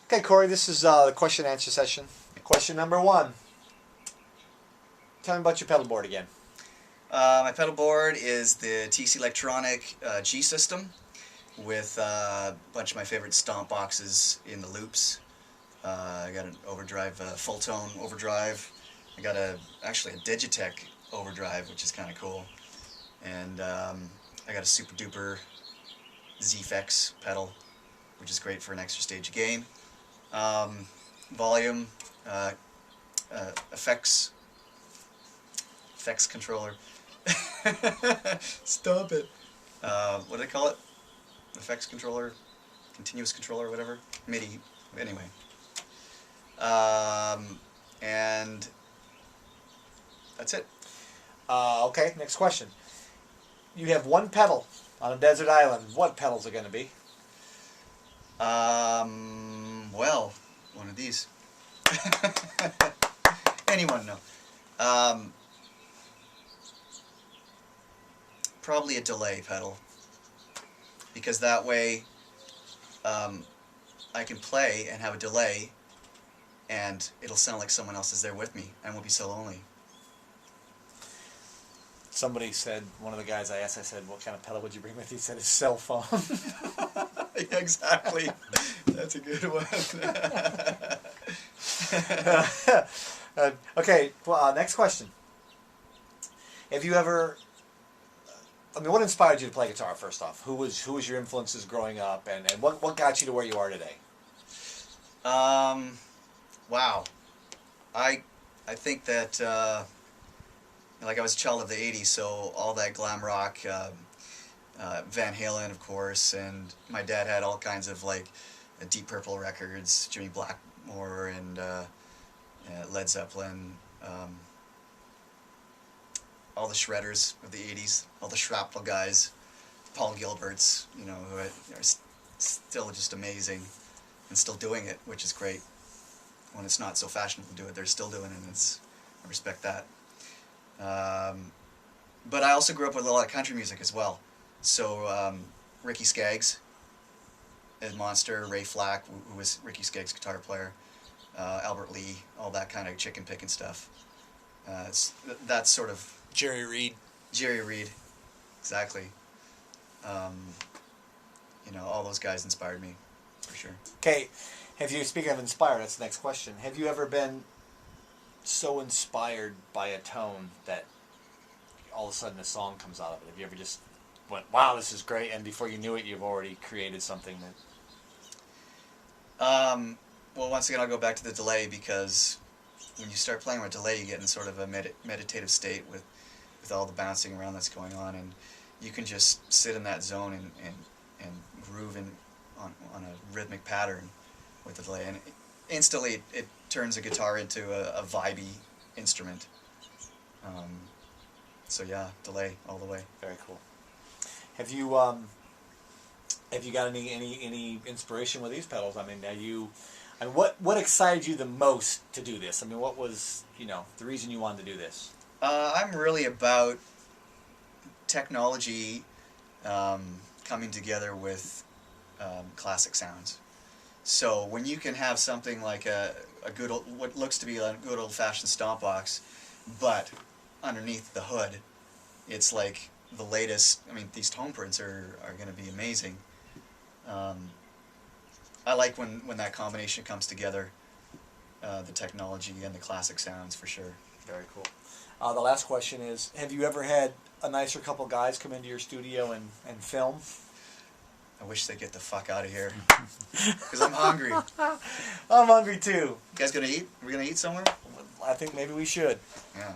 Okay, Corey, this is the question and answer session. Question number 1. Tell me about your pedal board again. My pedal board is the TC Electronic G system with a bunch of my favorite stomp boxes in the loops. I got an overdrive, full tone overdrive. I got actually a Digitech overdrive, which is kind of cool. And I got a super duper Z-Fex pedal, which is great for an extra stage gain. Volume, effects controller. Stop it. What do they call it? Effects controller, continuous controller, whatever. MIDI. Anyway. And that's it. Okay, next question. You have one pedal on a desert island. What pedals are going to be? Well, one of these. Anyone, no. Probably a delay pedal, because that way I can play and have a delay and it'll sound like someone else is there with me and won't be so lonely. Somebody said, one of the guys I asked, I said, what kind of pedal would you bring with you? He said his cell phone. Yeah, exactly. That's a good one. Okay, well, next question. Have you ever, what inspired you to play guitar, first off? Who was your influences growing up, and what got you to where you are today? Wow. I think that, like, I was a child of the 80s, so all that glam rock, Van Halen, of course, and my dad had all kinds of, like, Deep Purple records, Jimmy Blackmore, and Led Zeppelin, all the shredders of the 80s, all the shrapnel guys, Paul Gilbert's, you know, who are still just amazing and still doing it, which is great. When it's not so fashionable to do it, they're still doing it, and I respect that. But I also grew up with a lot of country music as well. So Ricky Skaggs as Monster, Ray Flack, who was Ricky Skaggs' guitar player, Albert Lee, all that kind of chicken picking stuff. That's sort of Jerry Reed. Jerry Reed, exactly. You know, all those guys inspired me, for sure. Okay, speaking of inspired, that's the next question. Have you ever been so inspired by a tone that all of a sudden a song comes out of it? Have you ever just went, wow, this is great, and before you knew it, you've already created something that... Well, once again, I'll go back to the delay, because when you start playing with delay, you get in sort of a meditative state with all the bouncing around that's going on, and you can just sit in that zone and groove on a rhythmic pattern with the delay, and instantly it turns a guitar into a vibey instrument. So yeah, delay all the way. Very cool. Have you got any inspiration with these pedals? What excited you the most to do this? What was, the reason you wanted to do this? I'm really about technology coming together with classic sounds. So when you can have something like a good old, what looks to be a good old-fashioned stomp box, but underneath the hood, it's like the latest. These tone prints are going to be amazing. I like when that combination comes together, the technology and the classic sounds, for sure. Very cool. The last question is, have you ever had a nicer couple guys come into your studio and film? I wish they'd get the fuck out of here, because I'm hungry. I'm hungry too. You guys gonna eat? Are we gonna eat somewhere? I think maybe we should. Yeah.